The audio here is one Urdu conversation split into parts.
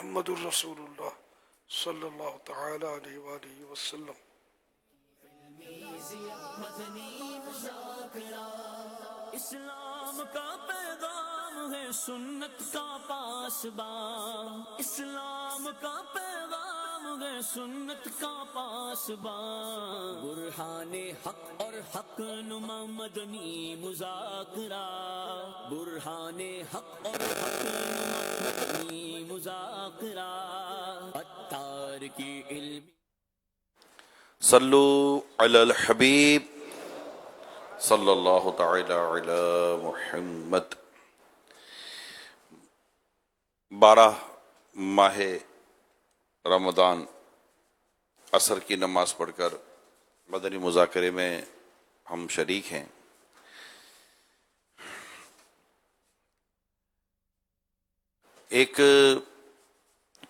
محمد الرسول اللہ صلی اللہ تعالی علیہ وآلہ وسلم۔ اسلام کا پیغام ہے سنت کا پاسبان، اسلام کا پیغام ہے سنت کا پاسبان، برہان حق اور حق نما مدنی مذاکرہ، برہان حق اور حق نما مدنی مذاکرہ، عطار کی علم۔ صلو علی الحبیب صلی اللہ تعالی علی محمد۔ 12 ماہ رمضان عصر کی نماز پڑھ کر مدنی مذاکرے میں ہم شریک ہیں۔ ایک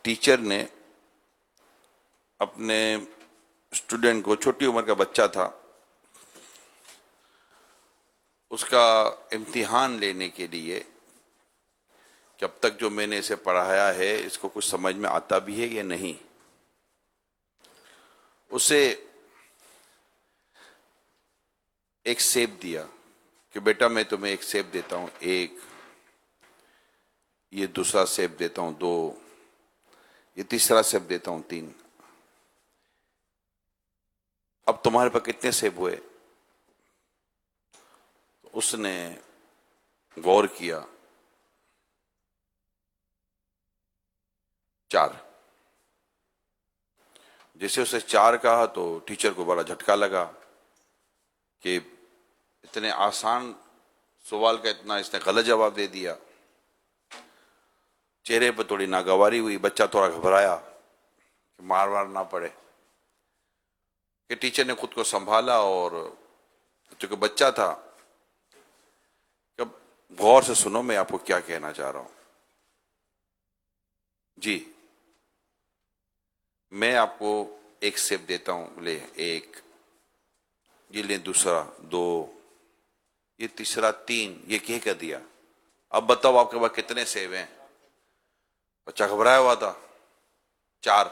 ٹیچر نے اپنے اسٹوڈنٹ کو، چھوٹی عمر کا بچہ تھا، اس کا امتحان لینے کے لیے کہ اب تک جو میں نے اسے پڑھایا ہے اس کو کچھ سمجھ میں آتا بھی ہے یا نہیں، اسے ایک سیب دیا کہ بیٹا میں تمہیں ایک سیب دیتا ہوں، ایک، یہ دوسرا سیب دیتا ہوں 2، یہ تیسرا سیب دیتا ہوں 3، اب تمہارے پاس کتنے سیب ہوئے؟ اس نے غور کیا، 4۔ جیسے اسے 4 کہا تو ٹیچر کو بڑا جھٹکا لگا کہ اتنے آسان سوال کا اتنا اس نے غلط جواب دے دیا۔ چہرے پہ تھوڑی ناگواری ہوئی، بچہ تھوڑا گھبرایا کہ مار وار نہ پڑے، کہ ٹیچر نے خود کو سنبھالا اور چونکہ بچہ تھا، کہ غور سے سنو میں آپ کو کیا کہنا چاہ رہا ہوں۔ جی، میں آپ کو ایک سیب دیتا ہوں، لے 1، یہ لیں دوسرا 2، یہ تیسرا 3، یہ کہہ کر دیا، اب بتاؤ آپ کے پاس کتنے سیب ہیں؟ بچہ گھبرایا ہوا تھا، 4۔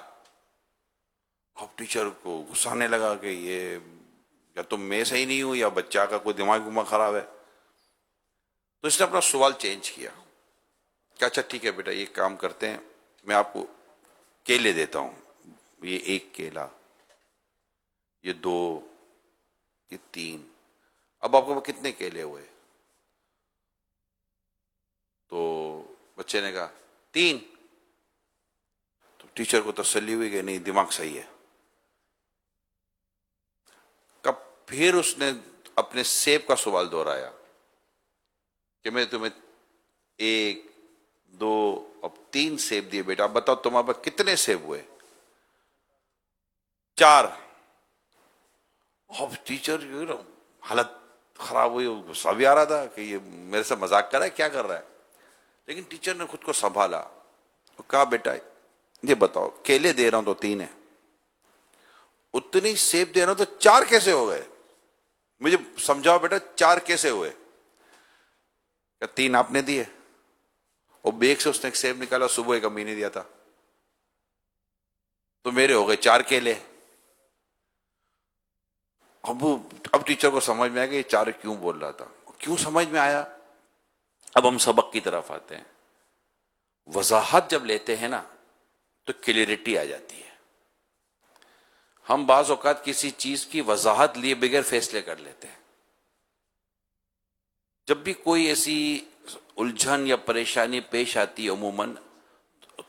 اب ٹیچر کو غصہ آنے لگا کہ یہ یا تو میں صحیح نہیں ہوں یا بچہ کا کوئی دماغ خراب ہے، تو اس نے اپنا سوال چینج کیا کہ اچھا ٹھیک ہے بیٹا، یہ کام کرتے ہیں، میں آپ کو کیلے دیتا ہوں، یہ 1 کیلا، یہ 2، یہ 3، اب آپ کو کتنے کیلے ہوئے؟ تو بچے نے کہا 3۔ تو ٹیچر کو تسلی ہوئی کہ نہیں، دماغ صحیح ہے۔ پھر اس نے اپنے سیب کا سوال دہرایا کہ میں تمہیں 1، 2، اب 3 سیب دیے بیٹا، اب بتاؤ تمہارے پاس کتنے سیب ہوئے؟ 4۔ اب ٹیچر حالت خراب ہوئی، غصہ بھی آ رہا تھا کہ یہ میرے سے مذاق کر رہا ہے، کیا کر رہا ہے، لیکن ٹیچر نے خود کو سنبھالا اور کہا بیٹا یہ بتاؤ، کیلے دے رہا ہوں تو 3 ہے، اتنی سیب دے رہا ہوں تو 4 کیسے ہو گئے؟ مجھے سمجھاؤ بیٹا 4 کیسے ہوئے؟ کہ 3 آپ نے دیے، اور بیگ سے اس نے ایک سیب نکالا، صبح ایک امی نے دیا تھا، تو میرے ہو گئے 4 کیلے۔ اب ٹیچر کو سمجھ میں آیا کہ یہ 4 کیوں بول رہا تھا، کیوں سمجھ میں آیا؟ اب ہم سبق کی طرف آتے ہیں۔ وضاحت جب لیتے ہیں نا تو کلیئرٹی آ جاتی ہے۔ ہم بعض اوقات کسی چیز کی وضاحت لیے بغیر فیصلے کر لیتے ہیں۔ جب بھی کوئی ایسی الجھن یا پریشانی پیش آتی ہے عموماً،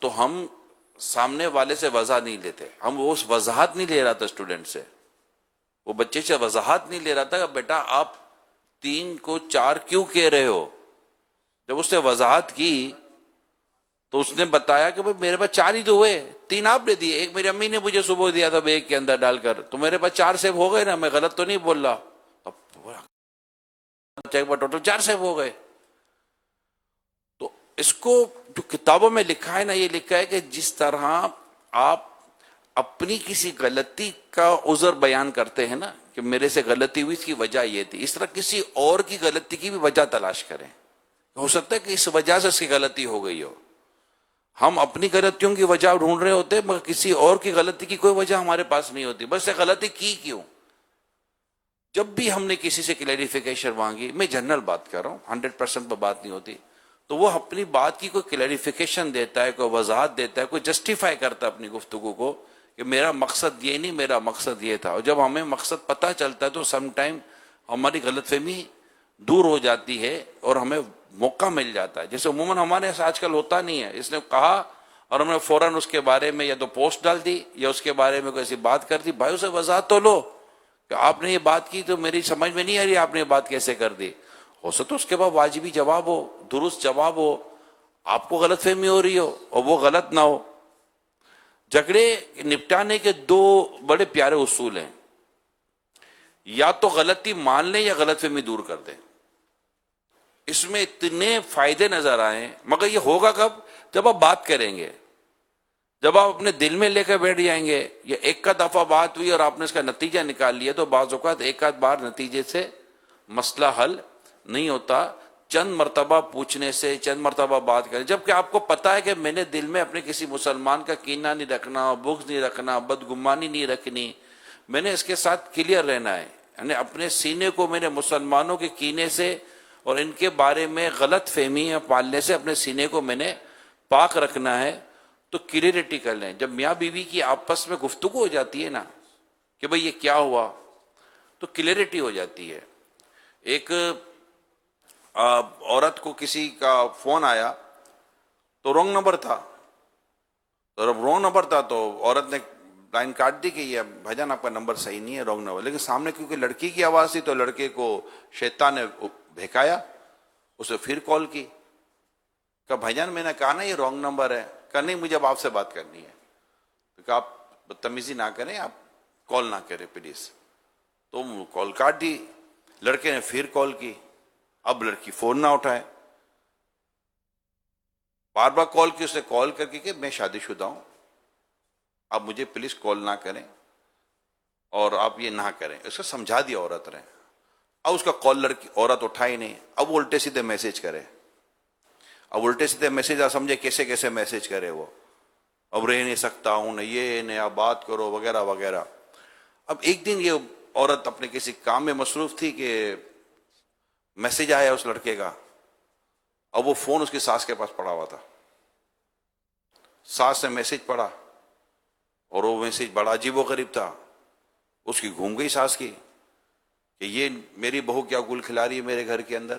تو ہم سامنے والے سے وضاحت نہیں لیتے، ہم وہ وضاحت نہیں لے رہا تھا اسٹوڈنٹ سے، وہ بچے سے وضاحت نہیں لے رہا تھا کہ بیٹا آپ 3 کو 4 کیوں کہہ رہے ہو۔ جب اس نے وضاحت کی تو اس نے بتایا کہ بھئی میرے پاس 4 ہی تو ہوئے، 3 آپ نے دیے، ایک میری امی نے مجھے صبح دیا تھا بیگ کے اندر ڈال کر، تو میرے پاس 4 سیب ہو گئے نا، میں غلط تو نہیں بول رہا؟ اب ٹوٹل 4 سیب ہو گئے۔ تو اس کو جو کتابوں میں لکھا ہے نا، یہ لکھا ہے کہ جس طرح آپ اپنی کسی غلطی کا عذر بیان کرتے ہیں نا کہ میرے سے غلطی ہوئی، اس کی وجہ یہ تھی، اس طرح کسی اور کی غلطی کی بھی وجہ تلاش کریں۔ ہو سکتا ہے کہ اس وجہ سے اس کی غلطی ہو گئی ہو۔ ہم اپنی غلطیوں کی وجہ ڈھونڈ رہے ہوتے مگر کسی اور کی غلطی کی کوئی وجہ ہمارے پاس نہیں ہوتی. بس یہ غلطی کی کیوں؟ جب بھی ہم نے کسی سے کلیریفیکیشن مانگی، میں جنرل بات کر رہا ہوں، 100% پہ بات نہیں ہوتی، تو وہ اپنی بات کی کوئی کلیریفیکیشن دیتا ہے، کوئی وضاحت دیتا ہے، کوئی جسٹیفائی کرتا ہے اپنی گفتگو کو کہ میرا مقصد یہ نہیں، میرا مقصد یہ تھا. اور جب ہمیں مقصد پتہ چلتا ہے تو سم ٹائم ہماری غلط فہمی دور ہو جاتی ہے اور ہمیں موقع مل جاتا ہے. جیسے عموماً ہمارے یہاں آج کل ہوتا نہیں ہے، اس نے کہا اور ہم نے فوراً اس کے بارے میں یا تو پوسٹ ڈال دی یا اس کے بارے میں کوئی ایسی بات کر دی. بھائی اسے وضاحت تو لو کہ آپ نے یہ بات کی تو میری سمجھ میں نہیں آ رہی، آپ نے یہ بات کیسے کر دی. ہو سکتا اس کے بعد واجبی جواب ہو، درست جواب ہو، آپ کو غلط فہمی ہو رہی ہو اور وہ غلط نہ ہو. جھگڑے نپٹانے کے دو بڑے پیارے اصول ہیں، یا تو غلطی مان لیں یا غلط فہمی دور کر دیں. اس میں اتنے فائدے نظر آئے، مگر یہ ہوگا کب؟ جب آپ بات کریں گے، جب آپ اپنے دل میں لے کر بیٹھ جائیں گے. یا ایک کا دفعہ بات ہوئی اور آپ نے اس کا نتیجہ نکال لیا، تو بعض اوقات ایک آدھ بار نتیجے سے مسئلہ حل نہیں ہوتا. چند مرتبہ پوچھنے سے، چند مرتبہ بات کریں، جبکہ آپ کو پتا ہے کہ میں نے دل میں اپنے کسی مسلمان کا کینہ نہیں رکھنا، بغض نہیں رکھنا، بدگمانی نہیں رکھنی، میں نے اس کے ساتھ کلیئر رہنا ہے. یعنی اپنے سینے کو میں نے مسلمانوں کے کینے سے اور ان کے بارے میں غلط فہمی پالنے سے اپنے سینے کو میں نے پاک رکھنا ہے. تو کلیئرٹی کر لیں. جب میاں بیوی کی آپس میں گفتگو ہو جاتی ہے نا کہ بھئی یہ کیا ہوا، تو کلیئرٹی ہو جاتی ہے. ایک عورت کو کسی کا فون آیا تو رونگ نمبر تھا، تو جب رونگ نمبر تھا تو عورت نے لائن کاٹ دی کہ یہ بھائی جان آپ کا نمبر صحیح نہیں ہے، رونگ نمبر. لیکن سامنے کیونکہ لڑکی کی آواز تھی تو لڑکے کو شیطان نے بہکایا، اسے پھر کال کی، کہا بھائی جان میں نے کہا نا یہ رونگ نمبر ہے. کہا نہیں مجھے اب آپ سے بات کرنی ہے. تو کہا آپ بدتمیزی نہ کریں، آپ کال نہ کریں پلیز. تو کال کاٹ دی. لڑکے نے پھر کال کی، اب لڑکی فون نہ اٹھائے، بار بار کال کی. اس نے کال کر کے کہ میں شادی شدہ ہوں، اب مجھے پلیز کال نہ کریں اور آپ یہ نہ کریں. اس کو سمجھا دیا عورت نے. اب اس کا کال عورت اٹھائی نہیں. اب الٹے سیدھے میسج کرے. اب الٹے سیدھے میسج آپ سمجھے کیسے کیسے میسج کرے وہ، اب رہ نہیں سکتا ہوں نہ یہ نیا بات کرو وغیرہ وغیرہ. اب ایک دن یہ عورت اپنے کسی کام میں مصروف تھی کہ میسج آیا اس لڑکے کا. اب وہ فون اس کی ساس کے پاس پڑا ہوا تھا. ساس نے میسج پڑھا اور وہ میسج بڑا عجیب و غریب تھا. اس کی گھوم گئی ساس کی کہ یہ میری بہو کیا گل کھلا رہی ہے میرے گھر کے اندر.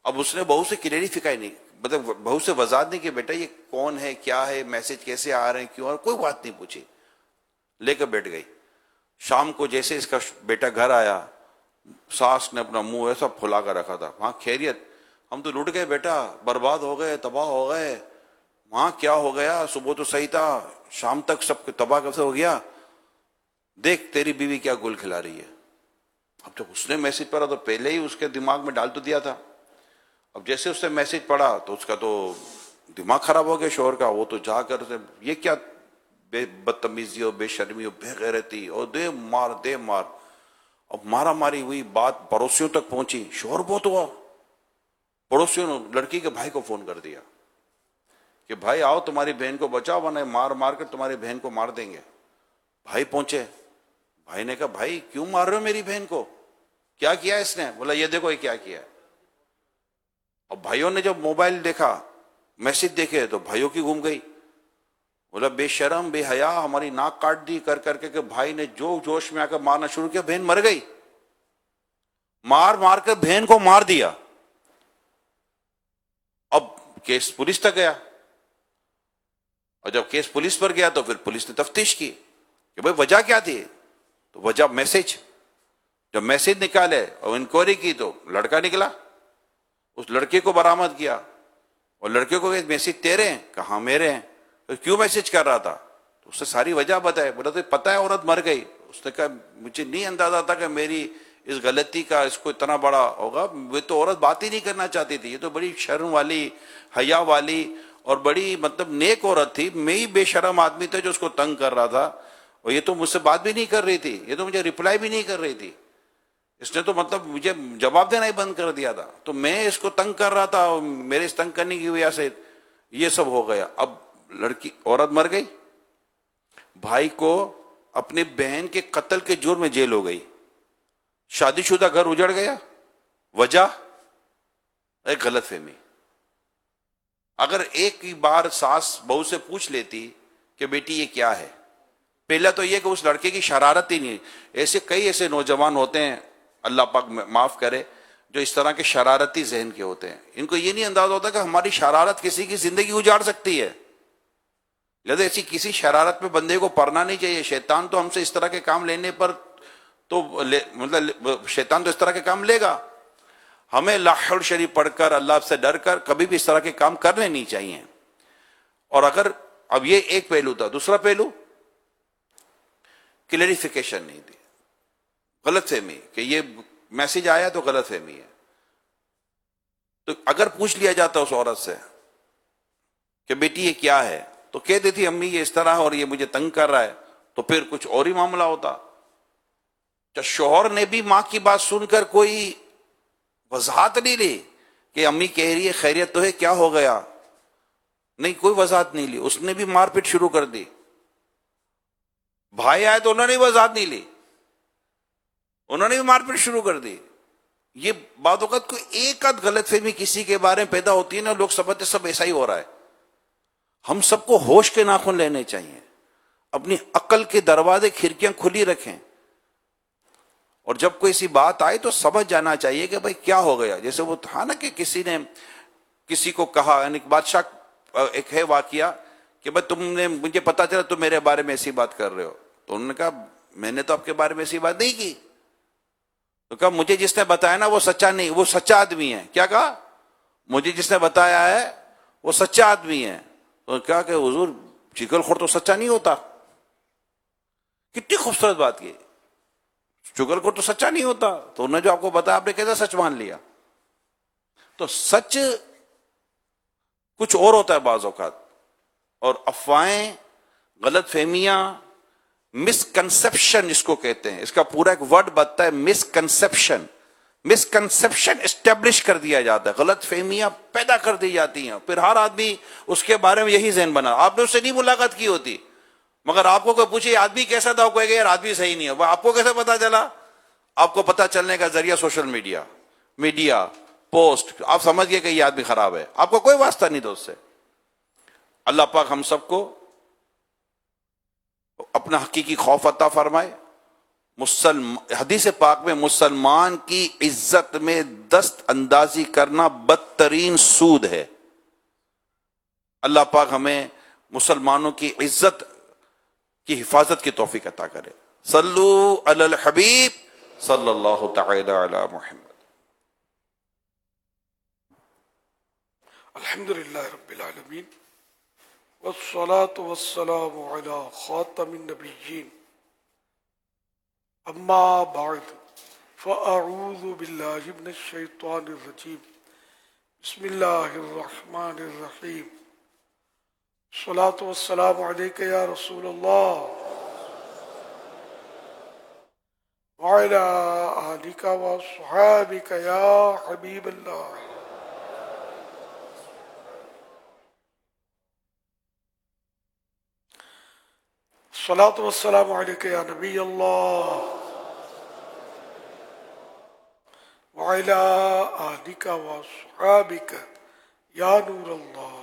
اب اس نے بہو سے کلیریفائی نہیں، مطلب بہو سے وضاحت نہیں کہ بیٹا یہ کون ہے، کیا ہے، میسج کیسے آ رہے ہیں، کیوں، اور کوئی بات نہیں پوچھی، لے کر بیٹھ گئی. شام کو جیسے اس کا بیٹا گھر آیا، ساس نے اپنا منہ ایسا پھلا کر رکھا تھا. وہاں خیریت؟ ہم تو لٹ گئے بیٹا، برباد ہو گئے، تباہ ہو گئے. وہاں کیا ہو گیا؟ صبح تو صحیح تھا، شام تک سب تباہ کیسے ہو گیا؟ دیکھ تیری بیوی کیا گل کھلا رہی ہے. اب جب اس نے میسج پڑھا تو پہلے ہی اس کے دماغ میں ڈال تو دیا تھا. اب جیسے اس نے میسج پڑھا تو اس کا تو دماغ خراب ہو گیا شوہر کا. وہ تو جا کر یہ کیا بے بدتمیزی اور بے شرمی اور بے غیرتی اور دے مار دے مار. اب مارا ماری ہوئی، بات پڑوسیوں تک پہنچی. شوہر بہت ہوا، پڑوسیوں نے لڑکی کے بھائی کو فون کر دیا کہ بھائی آؤ تمہاری بہن کو بچاؤ ورنہ مار مار کر تمہاری بہن کو مار دیں گے. بھائی پہنچے. بھائی نے کہا بھائی کیوں مار رہے ہو میری بہن کو، کیا کیا اس نے؟ بولا یہ دیکھو یہ کیا کیا ہے. اب بھائیوں نے جب موبائل دیکھا، میسج دیکھے تو بھائیوں کی گھوم گئی. بولا بے شرم بے حیا، ہماری ناک کاٹ دی کر کر کے. کہ بھائی نے جو جوش میں آ کر مارنا شروع کیا، بہن مر گئی. مار مار کر بہن کو مار دیا. اب کیس پولیس تک گیا، اور جب کیس پولیس پر گیا تو پھر پولیس نے تفتیش کی کہ بھائی وجہ کیا تھی. تو وجہ میسج. جب میسج نکالے اور انکوائری کی تو لڑکا نکلا. اس لڑکے کو برآمد کیا اور لڑکے کو میسج تیرے ہیں؟ کہاں میرے ہیں. تو کیوں میسج کر رہا تھا؟ تو اس نے ساری وجہ بتائی. بولا تو پتہ ہے عورت مر گئی. اس نے کہا مجھے نہیں اندازہ تھا کہ میری اس غلطی کا اس کو اتنا بڑا ہوگا. وہ تو عورت بات ہی نہیں کرنا چاہتی تھی، یہ تو بڑی شرم والی، حیا والی اور بڑی مطلب نیک عورت تھی. میں ہی بے شرم آدمی تھا جو اس کو تنگ کر رہا تھا، اور یہ تو مجھ سے بات بھی نہیں کر رہی تھی، یہ تو مجھے رپلائی بھی نہیں کر رہی تھی. اس نے تو مطلب مجھے جواب دینا ہی بند کر دیا تھا. تو میں اس کو تنگ کر رہا تھا اور میرے اس تنگ کرنے کی وجہ سے یہ سب ہو گیا. اب لڑکی عورت مر گئی، بھائی کو اپنی بہن کے قتل کے جرم میں جیل ہو گئی، شادی شدہ گھر اجڑ گیا، وجہ ایک غلط فہمی۔ اگر ایک ہی بار ساس بہو سے پوچھ لیتی کہ بیٹی یہ کیا ہے، پہلا تو یہ کہ اس لڑکے کی شرارت ہی نہیں، ایسے کئی ایسے نوجوان ہوتے ہیں اللہ پاک معاف کرے جو اس طرح کے شرارتی ذہن کے ہوتے ہیں، ان کو یہ نہیں اندازہ ہوتا کہ ہماری شرارت کسی کی زندگی اجاڑ سکتی ہے، لہذا ایسی کسی شرارت پہ بندے کو پڑنا نہیں چاہیے۔ شیطان تو ہم سے اس طرح کے کام لینے پر تو مطلب شیطان تو اس طرح کے کام لے گا، ہمیں لا حول شریف پڑھ کر اللہ سے ڈر کر کبھی بھی اس طرح کے کام کرنے نہیں چاہیے۔ اور اگر اب یہ ایک پہلو تھا، دوسرا پہلو کلیریفیکیشن نہیں دی، غلط فہمی کہ یہ میسج آیا تو غلط فہمی ہے۔ تو اگر پوچھ لیا جاتا اس عورت سے کہ بیٹی یہ کیا ہے، تو کہہ دیتی امی یہ اس طرح اور یہ مجھے تنگ کر رہا ہے، تو پھر کچھ اور ہی معاملہ ہوتا۔ تو شوہر نے بھی ماں کی بات سن کر کوئی وضاحت نہیں لی کہ امی کہہ رہی ہے خیریت تو ہے، کیا ہو گیا، نہیں کوئی وضاحت نہیں لی، اس نے بھی مار پیٹ شروع کر دی۔ بھائی آئے تو انہوں نے بھی وضاحت نہیں لی، انہوں نے بھی مار پیٹ شروع کر دی۔ یہ بعض اوقات کوئی ایک آدھ غلط فہمی کسی کے بارے میں پیدا ہوتی ہے نا، لوگ سمجھتے سب ایسا ہی ہو رہا ہے۔ ہم سب کو ہوش کے ناخن لینے چاہیے، اپنی عقل کے دروازے کھڑکیاں کھلی رکھیں، اور جب کوئی ایسی بات آئے تو سمجھ جانا چاہیے کہ بھائی کیا ہو گیا۔ جیسے وہ تھا نا کہ کسی نے کسی کو کہا، یعنی بادشاہ ایک ہے واقعہ کہ بھائی تم نے مجھے پتا چلا تم میرے بارے میں ایسی بات کر رہے ہو، تو انہوں نے کہا میں نے تو آپ کے بارے میں ایسی بات نہیں کی، تو کہا مجھے جس نے بتایا نا وہ سچا نہیں، وہ سچا آدمی ہے۔ کیا کہا؟ مجھے جس نے بتایا ہے وہ سچا آدمی ہے۔ تو کہا کہ حضور چگل خور تو سچا نہیں ہوتا۔ کتنی خوبصورت بات کی، چگل خور تو سچا نہیں ہوتا، تو انہوں نے جو آپ کو بتایا آپ نے کیسا سچ مان لیا؟ تو سچ کچھ اور ہوتا ہے بعض اوقات، اور افواہیں، غلط فہمیاں، مس کنسپشن جس کو کہتے ہیں، اس کا پورا ایک ورڈ بنتا ہے مس کنسپشن۔ مس کنسپشن اسٹیبلش کر دیا جاتا ہے، غلط فہمیاں پیدا کر دی جاتی ہیں، پھر ہر آدمی اس کے بارے میں یہی ذہن بنا۔ آپ نے اس سے نہیں ملاقات کی ہوتی، مگر آپ کو کوئی پوچھے آدمی کیسا تھا، کوئی کہ یار آدمی صحیح نہیں ہے، وہ آپ کو کیسے پتا چلا؟ آپ کو پتا چلنے کا ذریعہ سوشل میڈیا پوسٹ، آپ سمجھ گئے کہ یہ آدمی خراب ہے، آپ کو کوئی واسطہ نہیں دوست سے۔ اللہ پاک ہم سب کو اپنا حقیقی خوف عطا فرمائے۔ حدیث پاک میں مسلمان کی عزت میں دست اندازی کرنا بدترین سود ہے۔ اللہ پاک ہمیں مسلمانوں کی عزت کی حفاظت کی توفیق عطا کرے۔ صلو علی الحبیب صلی اللہ تعالی علی محمد۔ الحمدللہ رب العالمین، والصلاة والسلام علی خاتم النبیین، اما بعد فاعوذ باللہ من الشیطان الرجیم، بسم اللہ الرحمن الرحیم، الصلاة والسلام علیک یا رسول اللہ وعلی آلک وصحابک یا حبیب اللہ۔ الصلاة والسلام علیک یا نبی اللہ وعلی آلک وصحابک یا نور اللہ۔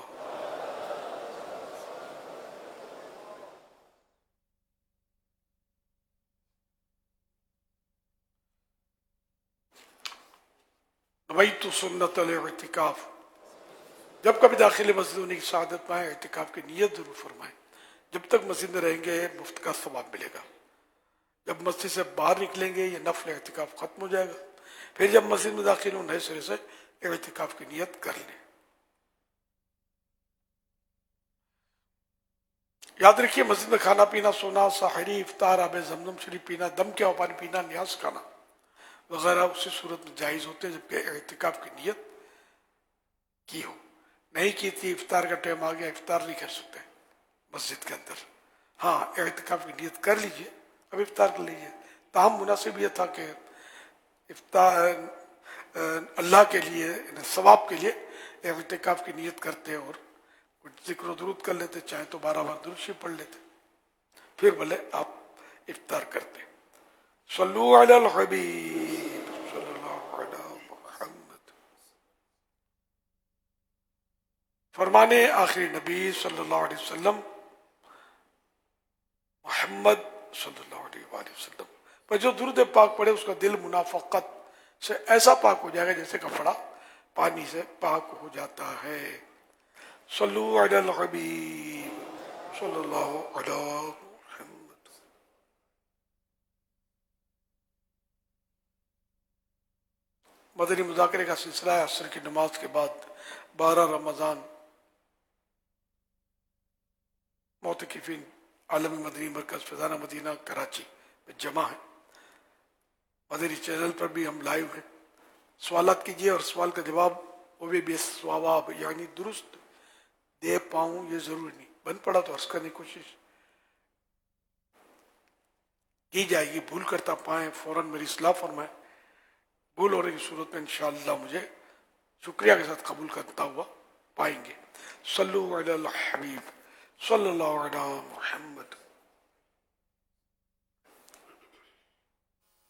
نویت سنت الاعتکاف، جب کبھی داخل مسجد ہونے کی سعادت پائیں اعتکاف کی نیت ضرور فرمائیں۔ جب تک مسجد میں رہیں گے مفت کا ثواب ملے گا، جب مسجد سے باہر نکلیں گے یہ نفل اعتکاف ختم ہو جائے گا، پھر جب مسجد میں داخل ہوں نئے سرے سے اعتکاف کی نیت کر لیں۔ یاد رکھیے مسجد میں کھانا پینا، سونا، سحری، افطار، آب زمزم شریف پینا، دم کیا ہوا پانی پینا، نیاز کھانا وغیرہ اسی صورت میں جائز ہوتے ہیں جبکہ اعتکاف کی نیت کی ہو۔ نہیں کی تھی، افطار کا ٹائم آ گیا، افطار نہیں کر سکتے مسجد کے اندر، ہاں اعتکاف کی نیت کر لیجئے، اب افطار کر لیجئے۔ تاہم مناسب یہ تھا کہ افطار اللہ کے لیے، ثواب کے لیے اعتکاف کی نیت کرتے اور ذکر و درود کر لیتے، چاہے تو 12 بار درود شریف پڑھ لیتے، پھر بھلے آپ افطار کرتے. صلو علی الحبیب صلی اللہ علی محمد. فرمانے آخری نبی صلی اللہ علیہ وسلم محمد صلی اللہ علیہ وآلہ وسلم پر جو درود پاک پڑھے اس کا دل منافقت سے ایسا پاک ہو جائے گا جیسے کپڑا پانی سے پاک ہو جاتا ہے. صلو علی الحبیب صلی اللہ علی محمد. مدنی مذاکرے کا سلسلہ ہے عصر کی نماز کے بعد 12 رمضان معتکفین عالمی مدنی مرکز فیضانہ مدینہ کراچی میں جمع ہے. مدنی چینل پر بھی ہم لائیو ہیں. سوالات کیجیے اور سوال کا جواب وہ بھی بے ثواب یعنی درست دے پاؤں یہ ضروری نہیں، بن پڑا تو عرض کرنے کی کوشش کی جائے گی. بھول کرتا پائیں فوراً میری اصلاح فرمائیں. بھول ہو رہی صورت میں انشاءاللہ مجھے شکریہ کے ساتھ قبول کرتا ہوا پائیں گے. صلو علی الحبیب صلی اللہ علی محمد.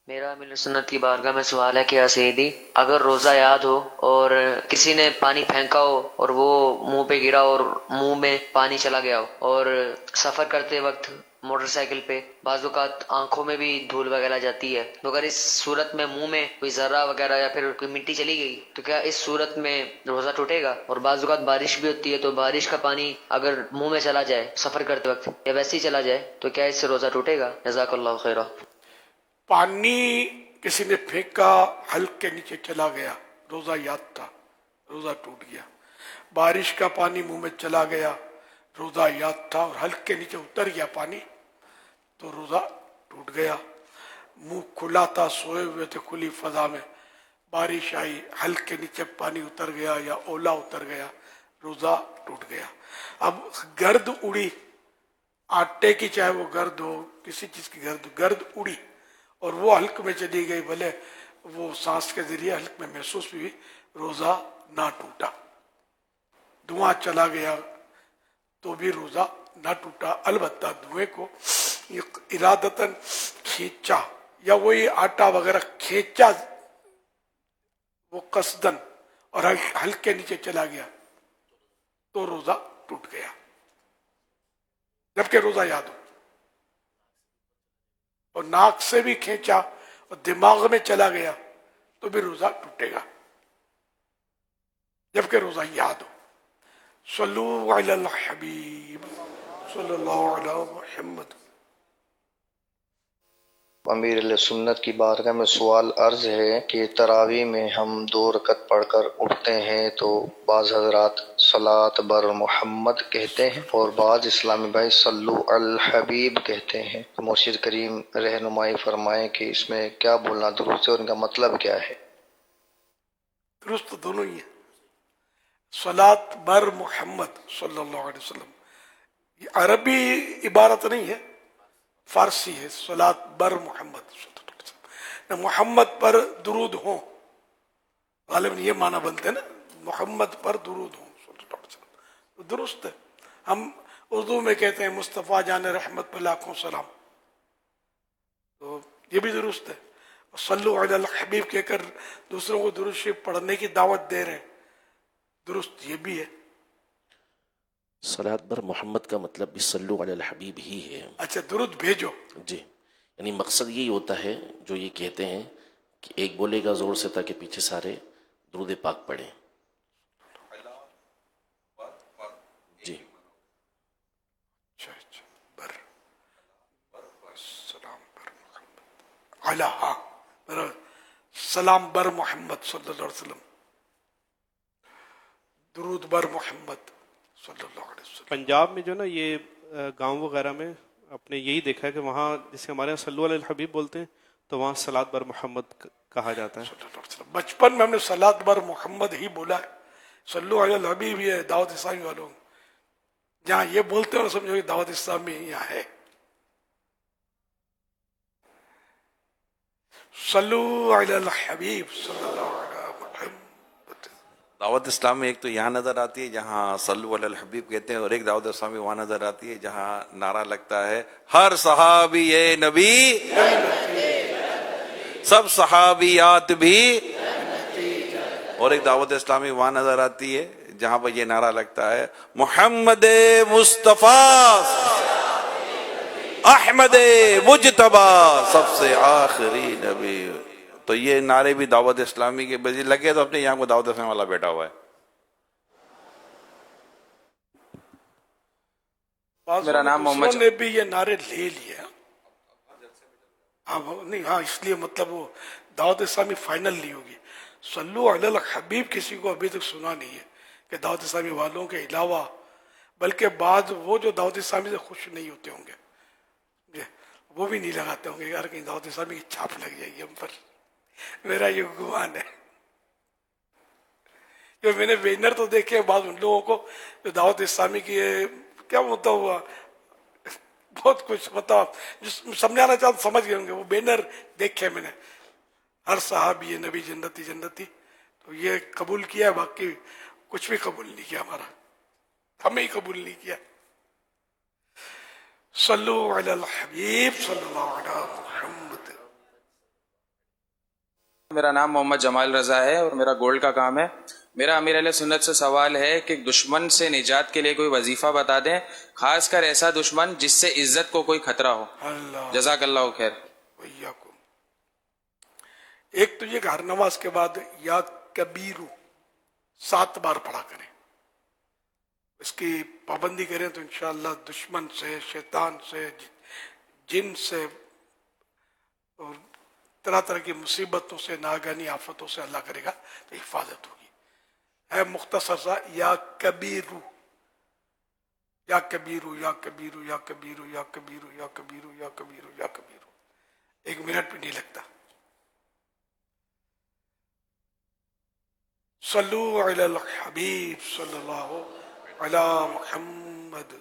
میرا امیر سنت کی بارگاہ میں سوال ہے کہ سیدی اگر روزہ یاد ہو اور کسی نے پانی پھینکا ہو اور وہ منہ پہ گرا اور منہ میں پانی چلا گیا ہو، اور سفر کرتے وقت موٹر سائیکل پہ بعض اوقات آنکھوں میں بھی دھول وغیرہ جاتی ہے، تو اگر اس صورت میں منہ میں کوئی ذرہ وغیرہ یا پھر کوئی مٹی چلی گئی تو کیا اس صورت میں روزہ ٹوٹے گا؟ اور بعض اوقات بارش بھی ہوتی ہے تو بارش کا پانی اگر منہ میں چلا جائے سفر کرتے وقت یا ویسے ہی چلا جائے تو کیا اس سے روزہ ٹوٹے گا؟ جزاک اللہ خیرہ. پانی کسی نے پھینکا حلق کے نیچے چلا گیا، روزہ یاد تھا، روزہ ٹوٹ گیا. بارش کا پانی منہ میں چلا گیا، روزہ یاد تھا اور حلق کے نیچے اتر گیا پانی تو روزہ ٹوٹ گیا. منہ کھلا تھا، سوئے ہوئے تھے کھلی فضا میں، بارش آئی حلق کے نیچے پانی اتر گیا یا اولا اتر گیا، روزہ ٹوٹ گیا. اب گرد اڑی، آٹے کی چاہے وہ گرد ہو کسی چیز کی گرد اڑی اور وہ حلق میں چلی گئی، بھلے وہ سانس کے ذریعے حلق میں محسوس بھی ہوئی، روزہ نہ ٹوٹا. دھواں چلا گیا تو بھی روزہ نہ ٹوٹا. البتہ دھوئیں کو ارادتاً کھینچا یا وہی آٹا وغیرہ کھینچا وہ قصدن اور حلق کے نیچے چلا گیا تو روزہ ٹوٹ گیا، جبکہ روزہ یاد ہو. اور ناک سے بھی کھینچا اور دماغ میں چلا گیا تو بھی روزہ ٹوٹے گا جبکہ روزہ یاد ہو. صلو علی الحبیب صلی اللہ علی محمد. امیر علیہ سنت کی بارگاہ میں سوال عرض ہے کہ تراویح میں ہم 2 رکعت پڑھ کر اٹھتے ہیں تو بعض حضرات صلاۃ بر محمد کہتے ہیں اور بعض اسلامی بھائی صلو علی الحبیب کہتے ہیں. مرشد کریم رہنمائی فرمائیں کہ اس میں کیا بولنا درست ہے اور ان کا مطلب کیا ہے؟ درست دونوں ہی ہے. صلاۃ بر محمد صلی اللہ علیہ وسلم یہ عربی عبارت نہیں ہے، فارسی ہے. صلاۃ بر محمد صلی اللہ علیہ وسلم، محمد پر درود ہوں، غالباً یہ معنی بنتے ہیں نا، محمد پر درود ہوں صلی اللہ علیہ وسلم. درست ہے. ہم اردو میں کہتے ہیں مصطفیٰ جان رحمت پر لاکھوں سلام، تو یہ بھی درست ہے. صلو علی الحبیب کہہ کر دوسروں کو درود شریف پڑھنے کی دعوت دے رہے ہیں، درست یہ بھی ہے. صلاۃ بر محمد کا مطلب بھی صلو علی الحبیب ہی ہے. اچھا درود بھیجو. جی، یعنی مقصد یہی ہوتا ہے جو یہ کہتے ہیں کہ ایک بولے گا زور سے تاکہ پیچھے سارے درود پاک پڑھیں. جی اچھا بر سلام بر محمد علی، ہاں سلام بر محمد صلی اللہ علیہ وسلم، درود بر محمد صلی اللہ علیہ وسلم. پنجاب میں جو نا یہ گاؤں وغیرہ میں اپنے یہی دیکھا ہے کہ وہاں جسے ہمارے یہاں صلو علی الحبیب بولتے ہیں تو وہاں صلاۃ بر محمد کہا جاتا ہے. صلی اللہ علیہ وسلم. بچپن میں ہم نے صلاۃ بر محمد ہی بولا ہے. صلو علی الحبیب یہ دعوت اسلامی والوں جہاں یہ بولتے ہیں اور سمجھو کہ دعوت اسلامی یہاں ہے. صلو علی الحبیب صلی اللہ علیہ محمد. دعوت اسلامی ایک تو یہاں نظر آتی ہے جہاں صلو علی الحبیب کہتے ہیں، اور ایک دعوت اسلامی وہاں نظر آتی ہے جہاں نعرہ لگتا ہے ہر صحابی نبی، سب صحابیات بھی، اور ایک دعوت اسلامی وہاں نظر آتی ہے جہاں پر یہ نعرہ لگتا ہے محمد مصطفیٰ احمد مجتبی سب سے آخری نبی۔ تو یہ نعرے بھی دعوت اسلامی کے بجے لگے، تو اپنے یہاں کو دعوت اسلامی والا بیٹھا ہوا ہے۔ میرا نام محمد نے بھی یہ نعرے لے لیا، ہاں نہیں، ہاں اس لیے مطلب وہ دعوت اسلامی فائنل نہیں ہوگی۔ صلو علی الحبیب کسی کو ابھی تک سنا نہیں ہے کہ دعوت اسلامی والوں کے علاوہ، بلکہ بعض وہ جو دعوت اسلامی سے خوش نہیں ہوتے ہوں گے وہ بھی نہیں لگاتے ہوں گے، یار کہیں دعوت اسلامی کی چھاپ لگ جائے گی ہم پر، میرا یہ گمان ہے۔ جو میں نے بینر تو دیکھے بعض ان لوگوں کو جو دعوت اسلامی کی کیا ہوتا ہوا بہت کچھ مطلب سمجھانا چاہتا سمجھ گئے ہوں گے، وہ بینر دیکھے میں نے، ہر صحابی نبی جنتی جنتی، تو یہ قبول کیا، باقی کچھ بھی قبول نہیں کیا، ہمارا ہمیں ہی قبول نہیں کیا۔ صلو علی الحبیب صلی اللہ علیہ محمد۔ میرا نام محمد جمال رضا ہے اور میرا گولڈ کا کام ہے۔ میرا امیر اہل سنت سے سوال ہے کہ دشمن سے نجات کے لیے کوئی وظیفہ بتا دیں، خاص کر ایسا دشمن جس سے عزت کو کوئی خطرہ ہو۔ اللہ جزاک اللہ خیر۔ ویاکم۔ ایک تو یہ کہ ہر نماز کے بعد یا کبیرو 7 بار پڑھا کریں، اس کی پابندی کریں تو انشاءاللہ دشمن سے، شیطان سے، جن سے اور طرح طرح کی مصیبتوں سے، ناگہانی آفتوں سے اللہ کرے گا تو حفاظت ہوگی۔ ہے مختصر سا یا کبیرو، یا کبیرو، یا کبیرو، یا کبیرو، یا کبیرو، یا کبیرو، یا کبیرو، یا کبیرو، 1 منٹ بھی نہیں لگتا۔ صلو علی الحبیب صلی اللہ علی محمد۔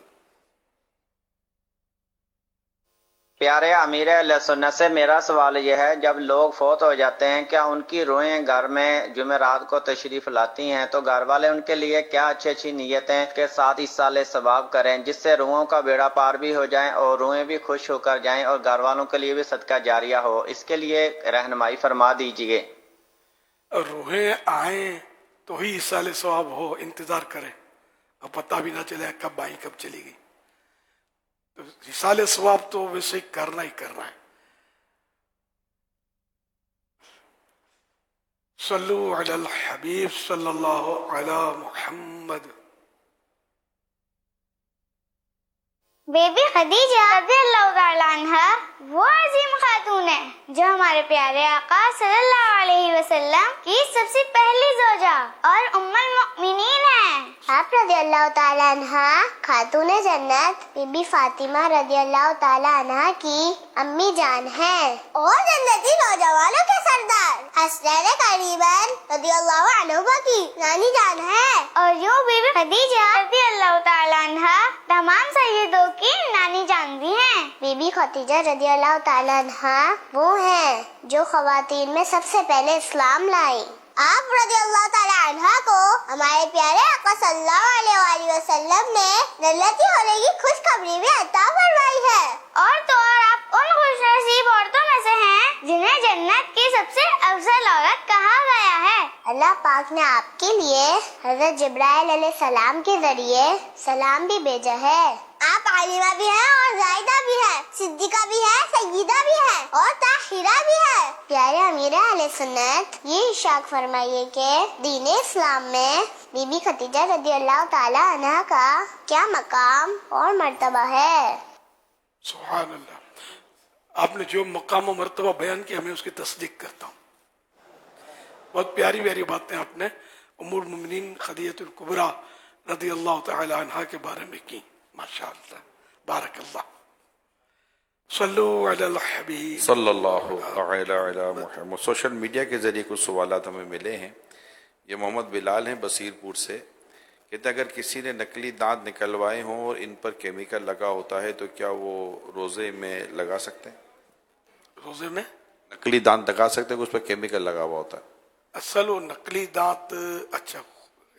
پیارے امیر اہل سنت سے میرا سوال یہ ہے، جب لوگ فوت ہو جاتے ہیں کیا ان کی روحیں گھر میں جمعرات کو تشریف لاتی ہیں تو گھر والے ان کے لیے کیا اچھی اچھی نیتیں کے ساتھ ایصال ثواب کریں جس سے روحوں کا بیڑا پار بھی ہو جائیں اور روحیں بھی خوش ہو کر جائیں اور گھر والوں کے لیے بھی صدقہ جاریہ ہو؟ اس کے لیے رہنمائی فرما دیجیے۔ روحیں آئیں تو ہی ایصال ثواب ہو، انتظار کریں اور پتہ بھی نہ چلے کب آئی کب چلی گئی۔ تو ایصال ثواب تو ویسے ہی کرنا ہے۔ صلو علی الحبیب صلی اللہ علی محمد۔ بی بی خدیجہ رضی اللہ تعالیٰ عنہ وہ عظیم خاتون ہے جو ہمارے پیارے آقا صلی اللہ علیہ وسلم کی سب سے پہلی زوجہ اور ام المؤمنین ہیں۔ آپ رضی اللہ تعالیٰ عنہ خاتون جنت بی بی فاطمہ رضی اللہ تعالیٰ عنہ کی امی جان ہیں اور جنتی نوجوانوں کے سردار حسنین قریباً رضی اللہ عنہ کی نانی جان ہے، اور یوں بی بی خدیجہ رضی اللہ تعالیٰ عنہ تمام سیدوں کی نانی جان بھی ہیں۔ بی بی خدیجہ رضی اللہ تعالیٰ عنہ وہ ہیں جو خواتین میں سب سے پہلے اسلام لائیں۔ آپ رضی اللہ تعالیٰ عنہ کو ہمارے پیارے آقا صلی اللہ علیہ وآلہ وسلم نے جنتی ہونے کی خوشخبری بھی عطا فرمائی ہے، اور تو اور آپ ان خوش نصیب عورتوں میں سے ہیں جنہیں جنت کی سب سے افضل عورت کہا گیا ہے۔ اللہ پاک نے آپ کے لیے حضرت جبرائیل علیہ السلام کے ذریعے سلام بھی بھیجا ہے۔ آپ عالمہ بھی ہیں اور زاہدہ بھی ہیں، صدیقہ بھی ہے، سیدہ بھی ہے اور طاہرہ بھی ہے۔ پیارے امیر اہل سنت یہ ارشاد فرمائیے کہ دین اسلام میں بی بی خدیجہ رضی اللہ تعالی عنہ کا کیا مقام اور مرتبہ ہے؟ سبحان اللہ، آپ نے جو مقام و مرتبہ بیان کیا میں اس کی تصدیق کرتا ہوں۔ بہت پیاری پیاری باتیں آپ نے ام المؤمنین خدیجہ الکبریٰ رضی اللہ تعالی عنہ کے بارے میں کی، ماشاء اللہ، بارک اللہ۔ صلو علی الحبیب صلی اللہ تعالی علی محمد۔ سوشل میڈیا کے ذریعے کچھ سوالات ہمیں ملے ہیں۔ یہ محمد بلال ہیں بصیر پور سے، کہتے ہیں اگر کسی نے نقلی دانت نکلوائے ہوں اور ان پر کیمیکل لگا ہوتا ہے تو کیا وہ روزے میں لگا سکتے ہیں؟ روزے میں نقلی دانت لگا سکتے ہیں کہ اس پر کیمیکل لگا ہوا ہوتا ہے؟ اصل وہ نقلی دانت، اچھا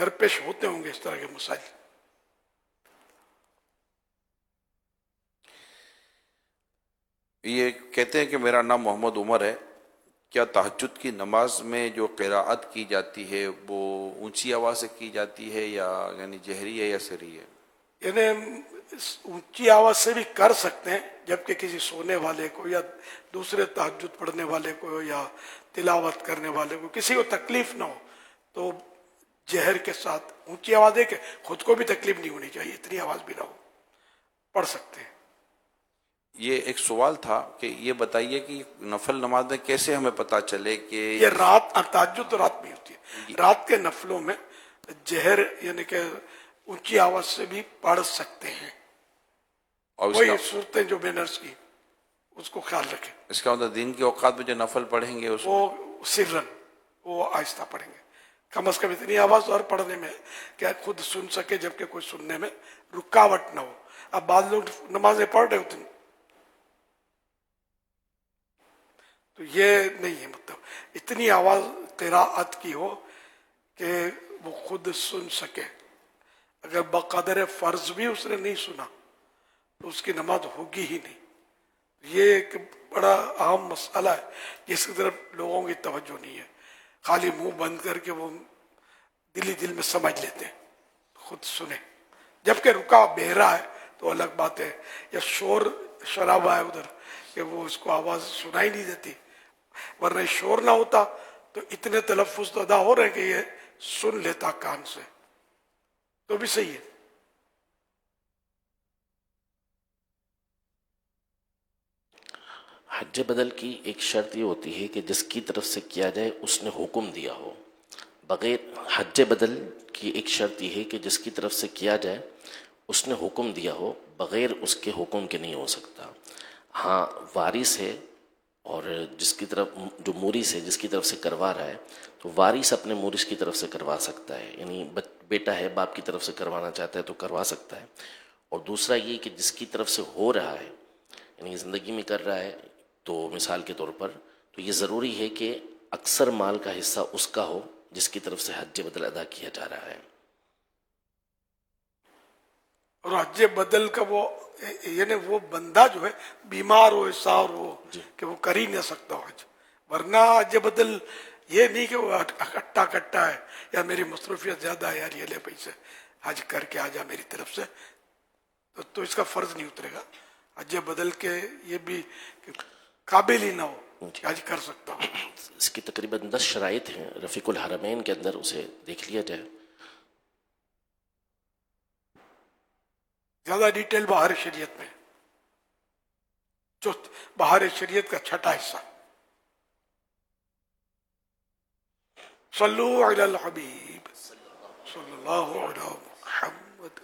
درپیش ہوتے ہوں گے اس طرح کے مسائل. یہ کہتے ہیں کہ میرا نام محمد عمر ہے، کیا تہجد کی نماز میں جو قراءت کی جاتی ہے وہ اونچی آواز سے کی جاتی ہے یا یعنی جہری ہے یا سری ہے؟ یعنی اونچی آواز سے بھی کر سکتے ہیں، جبکہ کسی سونے والے کو یا دوسرے تہجد پڑھنے والے کو یا تلاوت کرنے والے کو کسی کو تکلیف نہ ہو تو جہر کے ساتھ اونچی آواز ہے کہ خود کو بھی تکلیف نہیں ہونی چاہیے، اتنی آواز بھی نہ ہو، پڑھ سکتے ہیں. یہ ایک سوال تھا کہ یہ بتائیے کہ نفل نماز میں کیسے ہمیں پتہ چلے کہ یہ رات، تہجد تو رات میں ہوتی ہے، رات کے نفلوں میں جہر یعنی کہ اونچی آواز سے بھی پڑھ سکتے ہیں. اور وہی صورتیں جو میں نے عرض کی اس کو خیال رکھیں. اس کا مطلب دن کے اوقات میں جو نفل پڑھیں گے اس وہ سرن، وہ آہستہ پڑھیں گے، کم از کم اتنی آواز اور پڑھنے میں کہ خود سن سکے جبکہ کوئی سننے میں رکاوٹ نہ ہو. اب بعض لوگ نمازیں پڑھ رہے ہوتے ہیں تو یہ نہیں ہے، مطلب اتنی آواز قراءت کی ہو کہ وہ خود سن سکے. اگر بقدر فرض بھی اس نے نہیں سنا تو اس کی نماز ہوگی ہی نہیں. یہ ایک بڑا اہم مسئلہ ہے جس کی طرف لوگوں کی توجہ نہیں ہے. خالی منہ بند کر کے وہ دل میں سمجھ لیتے ہیں، خود سنیں. جبکہ رکا بہرا ہے تو الگ بات ہے، یا شور شرابہ ہے ادھر کہ وہ اس کو آواز سنائی نہیں دیتی، ورنہ شور نہ ہوتا تو اتنے تلفظ تو ادا ہو رہے ہیں کہ یہ سن لیتا کان سے، تو بھی صحیح ہے. حج بدل کی ایک شرط یہ ہوتی ہے کہ جس کی طرف سے کیا جائے اس نے حکم دیا ہو. بغیر حج بدل کی ایک شرط یہ ہے کہ جس کی طرف سے کیا جائے اس نے حکم دیا ہو، بغیر اس کے حکم کے نہیں ہو سکتا. ہاں وارث ہے اور جس کی طرف جو مورث ہے جس کی طرف سے کروا رہا ہے تو وارث اپنے مورث کی طرف سے کروا سکتا ہے، یعنی بیٹا ہے باپ کی طرف سے کروانا چاہتا ہے تو کروا سکتا ہے. اور دوسرا یہ کہ جس کی طرف سے ہو رہا ہے یعنی زندگی میں کر رہا ہے تو مثال کے طور پر تو یہ ضروری ہے کہ اکثر مال کا حصہ اس کا ہو جس کی طرف سے حج بدل ادا کیا جا رہا ہے. اور حج بدل کا وہ یعنی وہ بندہ جو ہے بیمار ہو، ایسار ہو کہ وہ کر ہی نہ سکتا ہو حج. ورنہ حج بدل یہ نہیں کہ وہ اکٹھا کٹا ہے یا میری مصروفیت زیادہ ہے یار یہ لے پیسے حج کر کے آ جا میری طرف سے، تو اس کا فرض نہیں اترے گا. حج بدل کے یہ بھی قابل ہی نہ ہو کہ حج کر سکتا ہو. اس کی تقریباً 10 شرائط ہیں رفیق الحرمین کے اندر، اسے دیکھ لیا جائے. زیادہ ڈیٹیل بہار شریعت میں، جو بہار شریعت کا چھٹا حصہ. صلو علی الحبیب صلی اللہ علی محمد.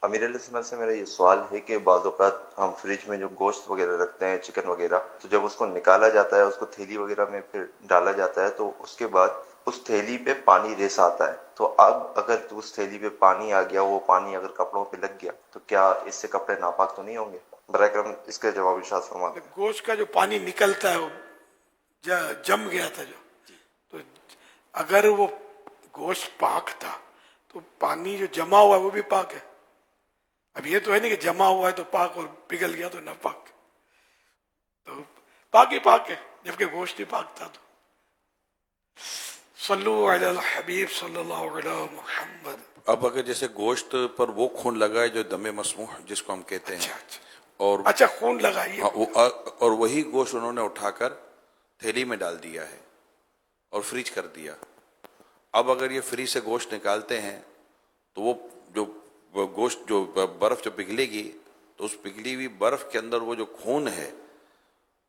امیر علیہ سنت سے میرا یہ سوال ہے کہ بعض اوقات ہم فریج میں جو گوشت وغیرہ رکھتے ہیں، چکن وغیرہ، تو جب اس کو نکالا جاتا ہے، اس کو تھیلی وغیرہ میں پھر ڈالا جاتا ہے تو اس کے بعد اس تھیلی پہ پانی ریس آتا ہے. تو اب اگر اس تھیلی پہ پانی آ گیا، وہ پانی اگر کپڑوں پہ لگ گیا تو کیا اس سے کپڑے ناپاک تو نہیں ہوں گے؟ برائے کرم اس کے جواب ارشاد فرما دیں. گوشت کا جو پانی نکلتا ہے وہ جم گیا تھا تو اگر وہ گوشت پاک تھا تو پانی جو جمع ہوا ہے وہ بھی پاک ہے. اب یہ تو ہے نہیں کہ جمع ہوا ہے تو پاک اور پگھل گیا تو نہ پاک، تو پاک ہی پاک ہے جبکہ گوشت ہی پاک تھا. تو صلو علی الحبیب صلی اللہ علی محمد. اب اگر جیسے گوشت پر وہ خون لگا ہے جو دم مسموح جس کو ہم کہتے ہیں، اور اچھا خون لگائی اور وہی گوشت انہوں نے اٹھا کر تھیلی میں ڈال دیا ہے اور فریج کر دیا. اب اگر یہ فریج سے گوشت نکالتے ہیں تو وہ جو گوشت جو برف جو پگھلے گی تو اس پگھلی ہوئی برف کے اندر وہ جو خون ہے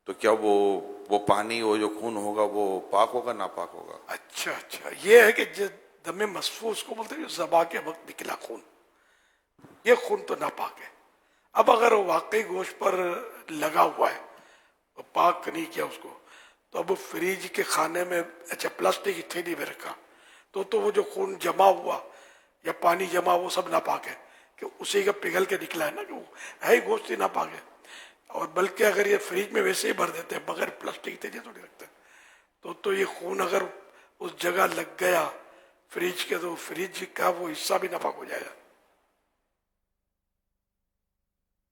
تو کیا وہ پانی وہ جو خون ہوگا وہ پاک ہوگا ناپاک ہوگا؟ اچھا یہ ہے کہ دم مسفوح اس کو بولتے ہیں ذبح کے وقت نکلا خون، یہ خون تو ناپاک ہے. اب اگر وہ واقعی گوشت پر لگا ہوا ہے، پاک نہیں کیا اس کو، تو اب فریج کے خانے میں اچھا پلاسٹک کی تھیلی میں رکھا تو وہ جو خون جمع ہوا یا پانی جمع وہ سب ناپاک ہے کہ اسی کا پگھل کے نکلا ہے نا، کہ وہ ہے ہی گوشت ہی ناپاک ہے. اور بلکہ اگر یہ فریج میں ویسے ہی بھر دیتے ہیں بغیر پلاسٹک کی تھیلی تھوڑی رکھتے ہیں تو یہ خون اگر اس جگہ لگ گیا فریج کے تو فریج کا وہ حصہ بھی ناپاک ہو جائے گا.